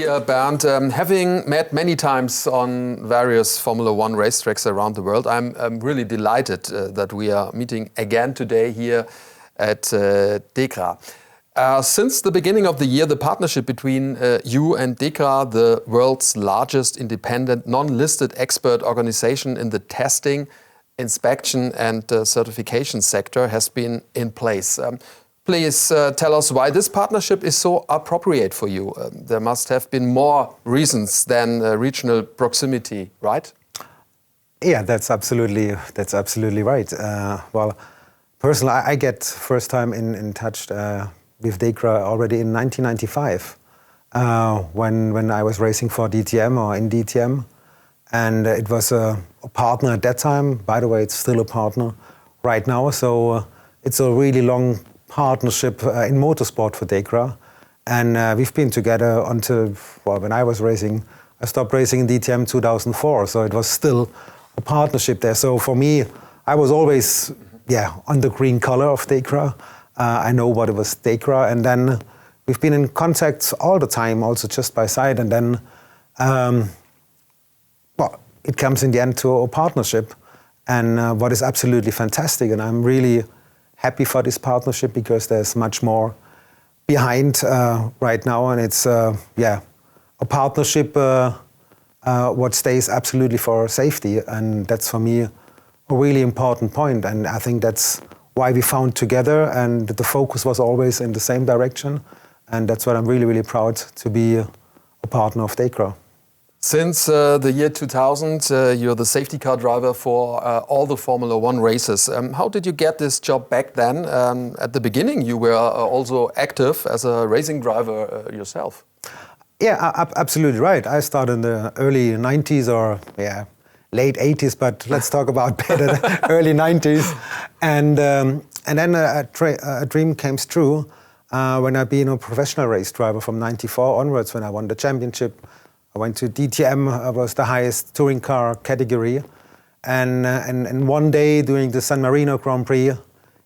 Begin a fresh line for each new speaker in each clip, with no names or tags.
Bernd. Having met many times on various Formula One racetracks around the world, I'm really delighted that we are meeting again today here at DEKRA. Since the beginning of the year, the partnership between you and DEKRA, the world's largest independent non-listed expert organization in the testing, inspection and certification sector, has been in place. Please tell us why this partnership is so appropriate for you. There must have been more reasons than regional proximity, right?
Yeah, that's absolutely right. Well, personally, I get first time in touch with DEKRA already in 1995 when I was racing for DTM or in DTM, and it was a partner at that time. By the way, it's still a partner right now. So it's a really long partnership in motorsport for DEKRA, and we've been together until, well, when I was racing, I stopped racing in DTM 2004, so it was still a partnership there. So for me, I was always on the green color of DEKRA. I know what it was DEKRA, and then we've been in contact all the time, also just by side, and then it comes in the end to a partnership, and what is absolutely fantastic, and I'm really happy for this partnership because there's much more behind right now, and it's a partnership what stays absolutely for safety, and that's for me a really important point, and I think that's why we found together, and the focus was always in the same direction, and that's what I'm really, really proud to be a partner of DEKRA.
Since the year 2000, you're the safety car driver for all the Formula One races. How did you get this job back then? At the beginning, you were also active as a racing driver yourself.
Yeah, absolutely right. I started in the early 90s or late 80s, but let's talk about better early 90s. And then a dream came true when I became a professional race driver from 94 onwards, when I won the championship. I went to DTM, was the highest touring car category. And one day during the San Marino Grand Prix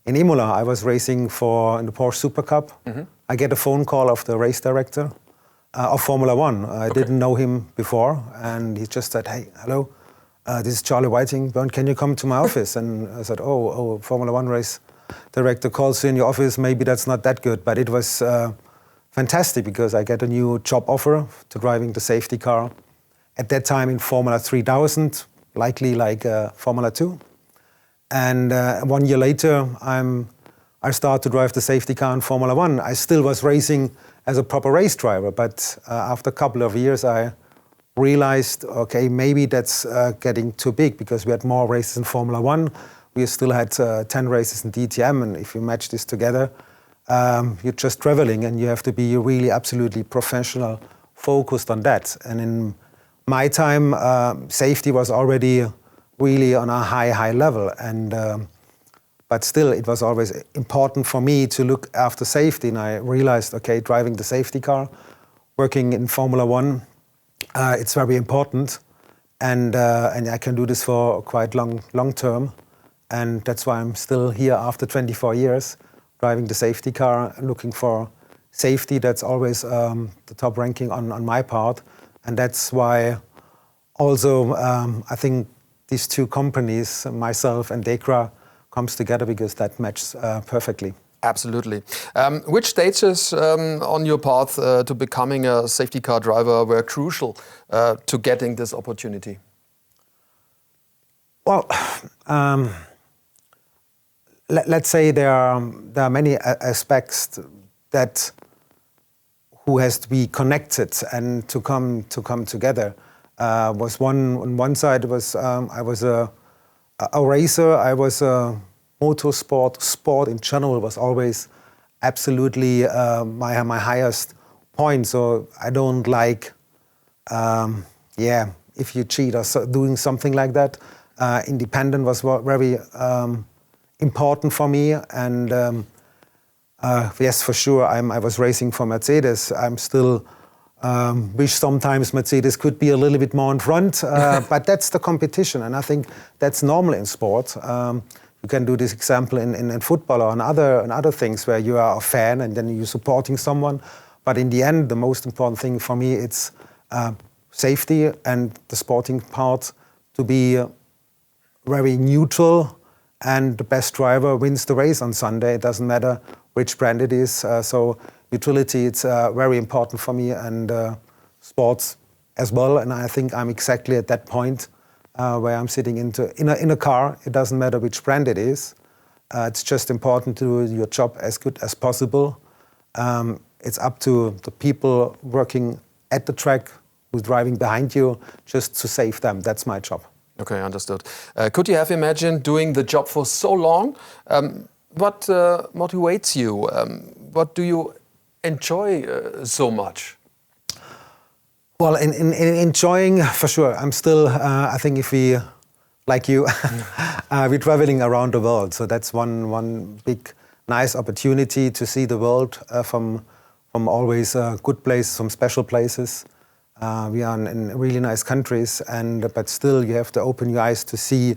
in Imola, I was racing in the Porsche Super Cup. Mm-hmm. I get a phone call of the race director of Formula One. I didn't know him before, and he just said, "Hey, hello, this is Charlie Whiting. Bernd, can you come to my office?" And I said, oh, Formula One race director calls you in your office. Maybe that's not that good, but it was fantastic because I get a new job offer to driving the safety car. At that time in Formula 3000, likely like Formula 2. And 1 year later, I start to drive the safety car in Formula 1. I still was racing as a proper race driver, but after a couple of years, I realized, okay, maybe that's getting too big because we had more races in Formula 1. We still had 10 races in DTM, and if you match this together, you're just traveling, and you have to be really absolutely professional, focused on that. And in my time, safety was already really on a high level, and but still it was always important for me to look after safety. And I realized, okay, driving the safety car, working in Formula 1, it's very important, and I can do this for quite long term, and that's why I'm still here after 24 years. Driving the safety car, looking for safety, that's always the top ranking on my part. And that's why also I think these two companies, myself and DEKRA, comes together because that matches perfectly.
Absolutely. Which stages on your path to becoming a safety car driver were crucial to getting this opportunity?
Well, let's say there are many aspects that who has to be connected and to come together. Was on one side was I was a racer. I was a sport in general was always absolutely my highest point. So I don't like if you cheat or doing something like that. Independent was very important for me, and yes, for sure, I was racing for Mercedes. I'm still wish sometimes Mercedes could be a little bit more in front, but that's the competition, and I think that's normal in sport. You can do this example in football or in other things where you are a fan and then you're supporting someone. But in the end, the most important thing for me, it's safety and the sporting part to be very neutral, and the best driver wins the race on Sunday. It doesn't matter which brand it is. So neutrality, it's very important for me, and sports as well. And I think I'm exactly at that point where I'm sitting in a car. It doesn't matter which brand it is. It's just important to do your job as good as possible. It's up to the people working at the track who's driving behind you, just to save them. That's my job.
Okay, understood. Could you have imagined doing the job for so long? What motivates you? What do you enjoy so much?
Well, in enjoying, for sure. I'm still, I think if we, like you, we're traveling around the world. So that's one big, nice opportunity to see the world from always good places, from special places. We are in really nice countries, but still you have to open your eyes to see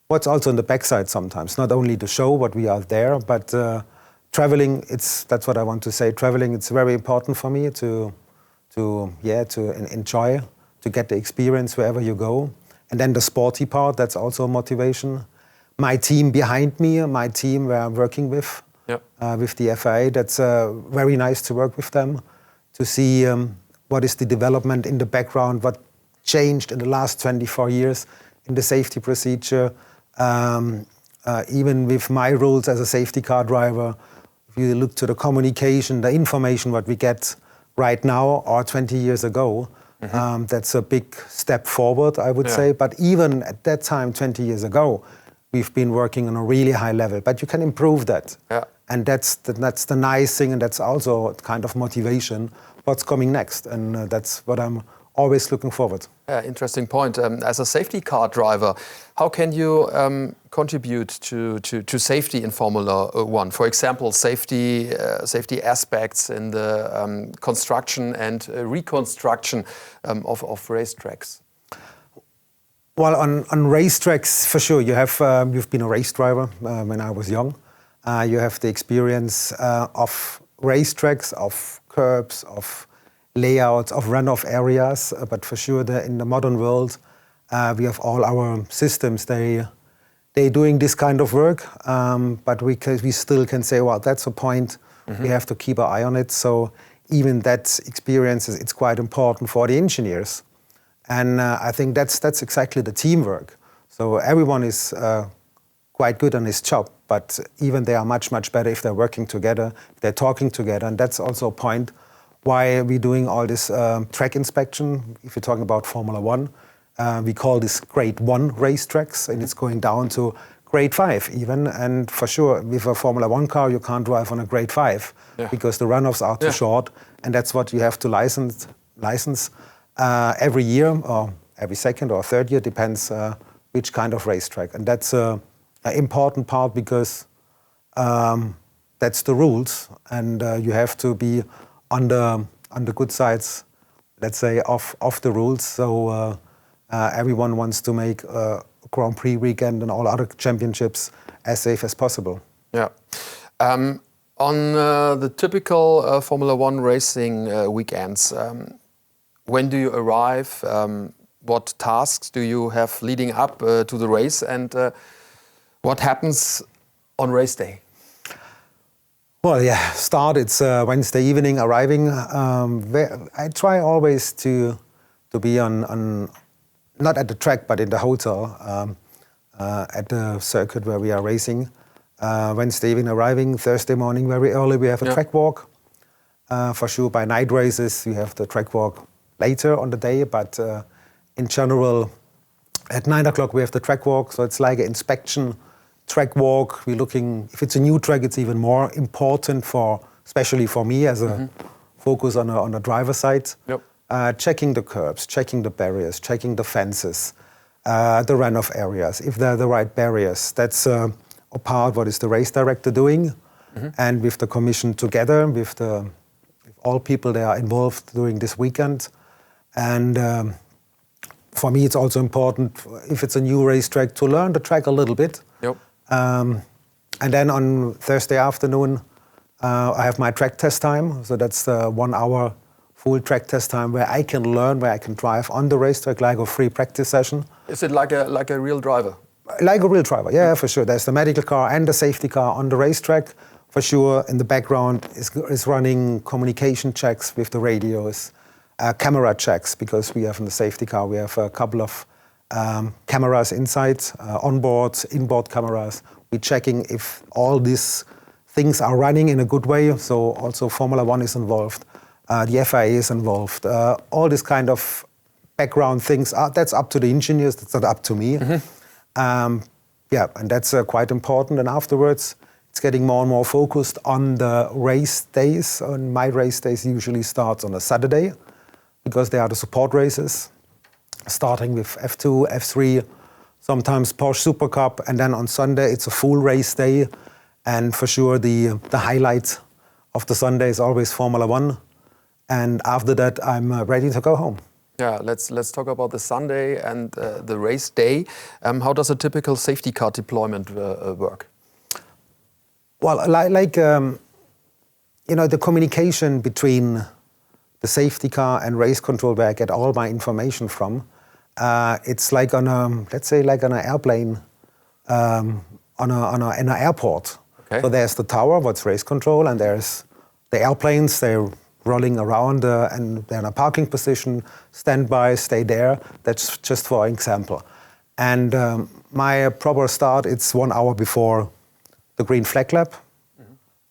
what's also on the backside sometimes. Not only to show what we are there, but traveling, that's what I want to say. Traveling, it's very important for me to enjoy, to get the experience wherever you go. And then the sporty part, that's also a motivation. My team behind me, my team where I'm working with, with the FIA, that's very nice to work with them, to see what is the development in the background, what changed in the last 24 years in the safety procedure. Even with my rules as a safety car driver, if you look to the communication, the information what we get right now or 20 years ago, that's a big step forward, I would say. But even at that time, 20 years ago, we've been working on a really high level. But you can improve that. Yeah. And that's the nice thing, and that's also kind of motivation, what's coming next. And that's what I'm always looking forward.
Yeah, interesting point. As a safety car driver, how can you contribute to safety in Formula One? For example, safety aspects in the construction and reconstruction of racetracks.
Well, on racetracks, for sure, you've been a race driver when I was young. You have the experience of racetracks, of curbs, of layouts, of runoff areas. But for sure, in the modern world, we have all our systems. They're doing this kind of work, but we still can say, well, that's a point. We have to keep an eye on it. So even that experience, it's quite important for the engineers. And I think that's exactly the teamwork. So everyone is quite good on his job, but even they are much, much better if they're working together, if they're talking together. And that's also a point why we're doing all this track inspection. If you're talking about Formula One, we call this grade 1 racetracks, and it's going down to grade 5 even. And for sure, with a Formula One car, you can't drive on a grade 5 because the runoffs are too short. And that's what you have to license every year, or every second or third year, depends which kind of racetrack. And that's an important part because that's the rules, and you have to be on the good sides, let's say, of the rules. So everyone wants to make a Grand Prix weekend and all other championships as safe as possible. Yeah.
On the typical Formula One racing weekends, when do you arrive? What tasks do you have leading up to the race? And what happens on race day?
Well, it's Wednesday evening arriving. I try always to be on, not at the track, but in the hotel, at the circuit where we are racing. Wednesday evening arriving, Thursday morning very early we have a track walk. For sure by night races you have the track walk later on the day, but in general at 9 o'clock we have the track walk, so it's like an inspection track walk. We're looking, if it's a new track, it's even more important especially for me as a focus on the driver's side. Checking the curbs, checking the barriers, checking the fences, the runoff areas, if they're the right barriers. That's a part what is the race director doing, and with the commission together, with all people that are involved during this weekend. And for me, it's also important, if it's a new racetrack, to learn the track a little bit. And then on Thursday afternoon, I have my track test time, so that's the 1 hour full track test time where I can learn, where I can drive on the racetrack like a free practice session.
Is it like a real driver?
Like a real driver, yeah, for sure. There's the medical car and the safety car on the racetrack. For sure, in the background is running communication checks with the radios, camera checks, because we have in the safety car, we have a couple of cameras inside, onboard, inboard cameras. We're checking if all these things are running in a good way. So also Formula One is involved, the FIA is involved. All this kind of background things, that's up to the engineers, that's not up to me. Yeah, and that's quite important. And afterwards, it's getting more and more focused on the race days. And my race days usually starts on a Saturday because they are the support races, starting with F2, F3, sometimes Porsche Super Cup, and then on Sunday it's a full race day. And for sure, the highlight of the Sunday is always Formula One. And after that, I'm ready to go home.
Yeah, let's talk about the Sunday and the race day. How does a typical safety car deployment work?
Well, the communication between the safety car and race control, where I get all my information from, it's like on let's say like on an airplane, in an airport. Okay. So there's the tower, what's race control, and there's the airplanes. They're rolling around and they're in a parking position, stand by, stay there. That's just for example. And my proper start, it's 1 hour before the green flag lap.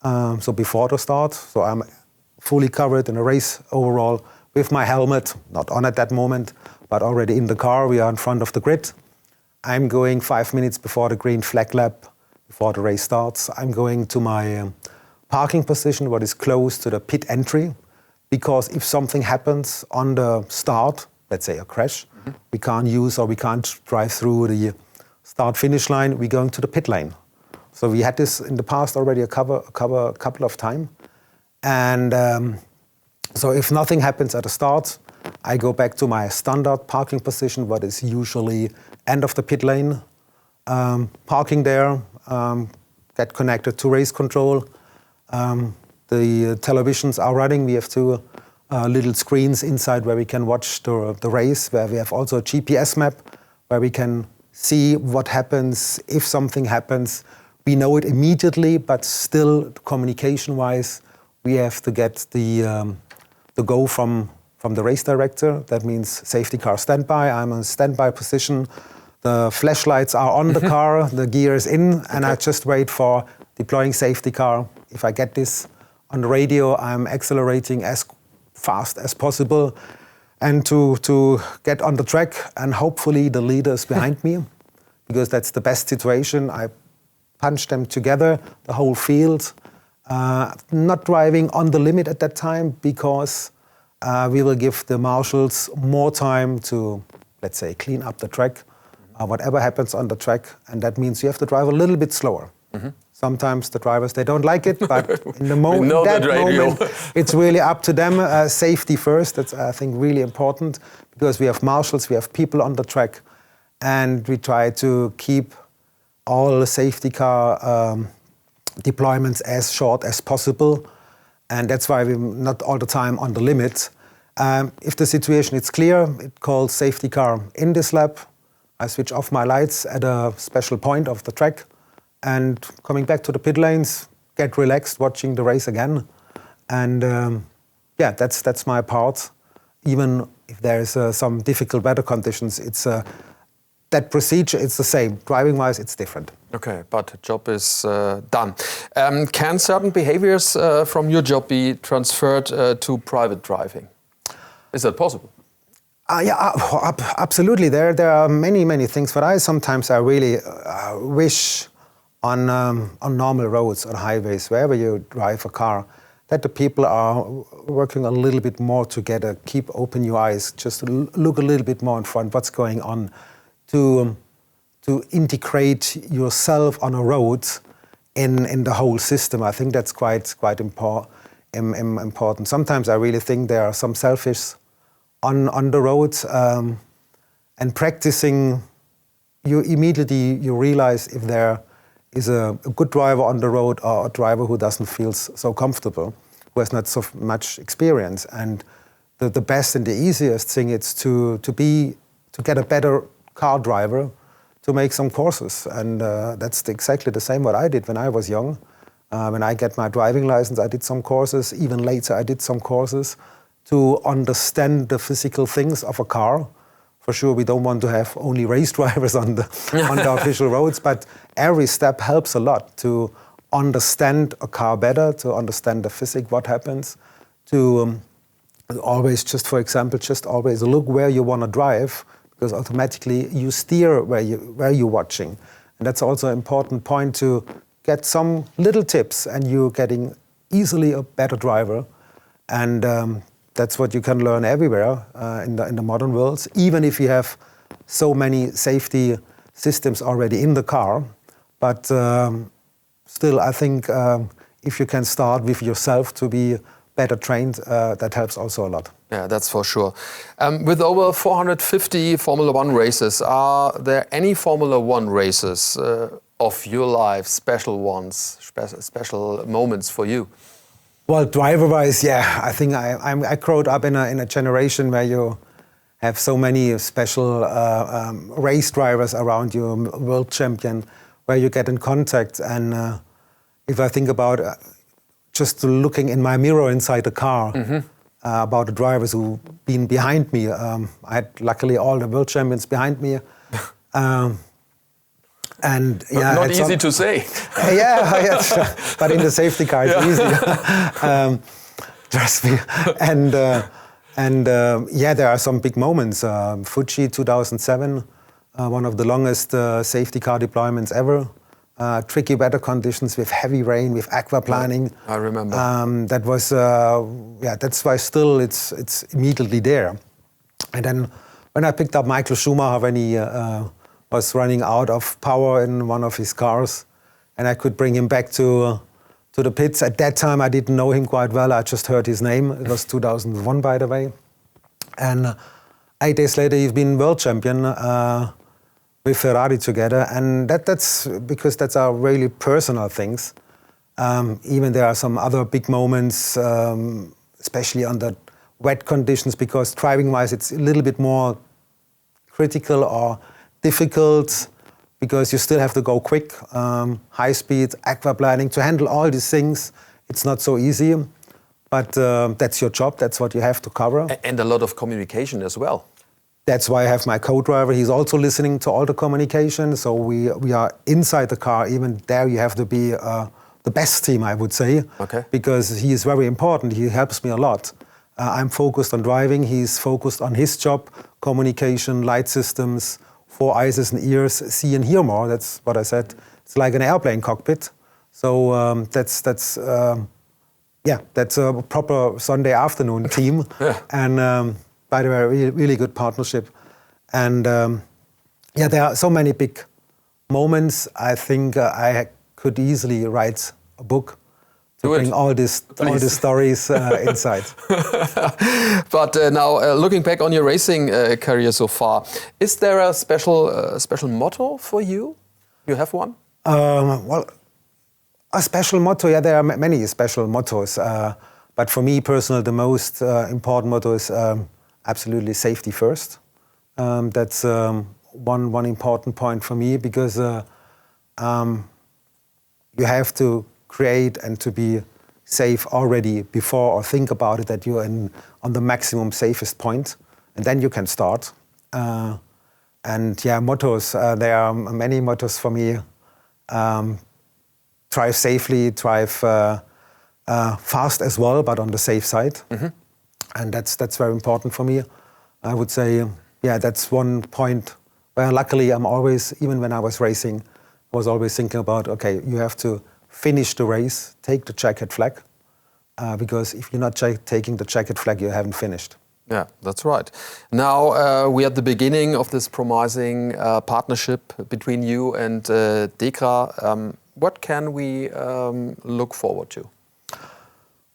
So before the start. So I'm fully covered in a race overall with my helmet, not on at that moment, but already in the car. We are in front of the grid. I'm going 5 minutes before the green flag lap, before the race starts. I'm going to my parking position, what is close to the pit entry, because if something happens on the start, let's say a crash, we can't drive through the start-finish line, we're going to the pit lane. So we had this in the past already a couple of times. And so if nothing happens at the start, I go back to my standard parking position, what is usually end of the pit lane, parking there, get connected to race control. The televisions are running. We have two little screens inside where we can watch the race, where we have also a GPS map, where we can see what happens if something happens. We know it immediately, but still communication-wise, we have to get the go from the race director. That means safety car standby. I'm in standby position. The flashlights are on the car, the gear is in, and I just wait for deploying safety car. If I get this on the radio, I'm accelerating as fast as possible and to get on the track, and hopefully the leaders behind me, because that's the best situation. I punch them together, the whole field. Not driving on the limit at that time, because we will give the marshals more time to, let's say, clean up the track, whatever happens on the track, and that means you have to drive a little bit slower. Sometimes the drivers, they don't like it, but in the moment, it's really up to them. Safety first, that's, I think, really important, because we have marshals, we have people on the track, and we try to keep all the safety car deployments as short as possible. And that's why we're not all the time on the limit. If the situation is clear, it calls safety car in this lap. I switch off my lights at a special point of the track, and coming back to the pit lanes, get relaxed watching the race again. And yeah, that's my part. Even if there's some difficult weather conditions, it's that procedure, it's the same. Driving-wise, it's different.
Okay, but the job is done. Can certain behaviors from your job be transferred to private driving? Is that possible?
Yeah, absolutely. There are many things, but I really wish on normal roads, on highways, wherever you drive a car, that the people are working a little bit more together. Keep open your eyes, just look a little bit more in front, what's going on, to integrate yourself on a road in the whole system. I think that's quite important. Sometimes I really think there are some selfish on the road, and practicing, you immediately realize if there is a good driver on the road or a driver who doesn't feel so comfortable, who has not so much experience. And the best and the easiest thing is to get a better car driver, to make some courses. And that's exactly the same what I did when I was young. When I get my driving license, I did some courses. Even later, I did some courses to understand the physical things of a car. For sure, we don't want to have only race drivers on the official roads, but every step helps a lot to understand a car better, to understand the physics, what happens, to always, just for example, just always look where you want to drive, because automatically you steer where you're watching. And that's also an important point, to get some little tips and you're getting easily a better driver. And that's what you can learn everywhere in the modern world, even if you have so many safety systems already in the car. But still, I think if you can start with yourself to be better trained, that helps also a lot.
Yeah, that's for sure. With over 450 Formula One races, are there any Formula One races of your life, special ones, special moments for you?
Well, driver-wise, yeah, I think I grew up in a generation where you have so many special race drivers around you, world champion, where you get in contact. And if I think about just looking in my mirror inside the car, about the drivers who've been behind me, I had luckily all the world champions behind me. And yeah,
not easy to say.
Yeah, but in the safety car it's easy. Trust me. And yeah, there are some big moments. Fuji 2007, one of the longest safety car deployments ever. Tricky weather conditions with heavy rain, with aquaplaning.
I remember.
That was yeah. That's why still it's immediately there. And then when I picked up Michael Schumacher when he was running out of power in one of his cars, and I could bring him back to the pits. At that time, I didn't know him quite well. I just heard his name. It was 2001, by the way. And 8 days later, he's been world champion with Ferrari together. And that's because that's our really personal things. Even there are some other big moments, especially under wet conditions, because driving-wise, it's a little bit more critical or difficult, because you still have to go quick, high speed, aquaplaning, to handle all these things. It's not so easy, but that's your job. That's what you have to cover.
And a lot of communication as well.
That's why I have my co-driver. He's also listening to all the communication. So we are inside the car. Even there, you have to be the best team, I would say, because he is very important. He helps me a lot. I'm focused on driving. He's focused on his job, communication, light systems, 4 eyes and ears, see and hear more. That's what I said. It's like an airplane cockpit. So that's a proper Sunday afternoon team. And by the way, really good partnership. And yeah, there are so many big moments. I think I could easily write a book to bring all these stories inside.
But now, looking back on your racing career so far, is there a special motto for you? You have one?
Well, a special motto, yeah, there are many special mottos. But for me personally, the most important motto is absolutely safety first. That's one important point for me, because you have to create and to be safe already before, or think about it that you're on the maximum safest point, and then you can start. And yeah, mottos, there are many mottos for me. Drive safely, drive fast as well, but on the safe side. And that's very important for me. I would say, yeah, that's one point where luckily I'm always, even when I was racing, was always thinking about, okay, you have to finish the race, take the checkered flag, because if you're not taking the checkered flag, you haven't finished.
Yeah, that's right. Now we're at the beginning of this promising partnership between you and DEKRA. What can we look forward to?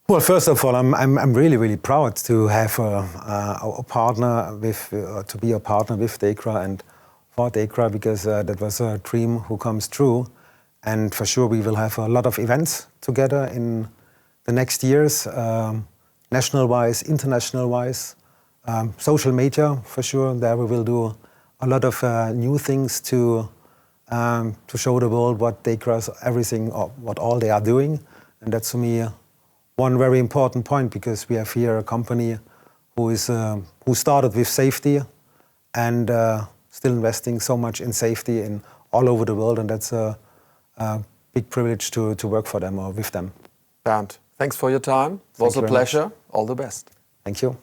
Well, first of all, I'm really proud to have a partner with to be a partner with DEKRA and for DEKRA, because that was a dream who comes true. And for sure, we will have a lot of events together in the next years, national-wise, international-wise, social media for sure. There we will do a lot of new things to show the world what DEKRA, everything, or what all they are doing. And that's for me one very important point, because we have here a company who started with safety and still investing so much in safety in all over the world, and that's a big privilege to work for them or with them.
Bernd, thanks for your time. It was a pleasure. All the best.
Thank you.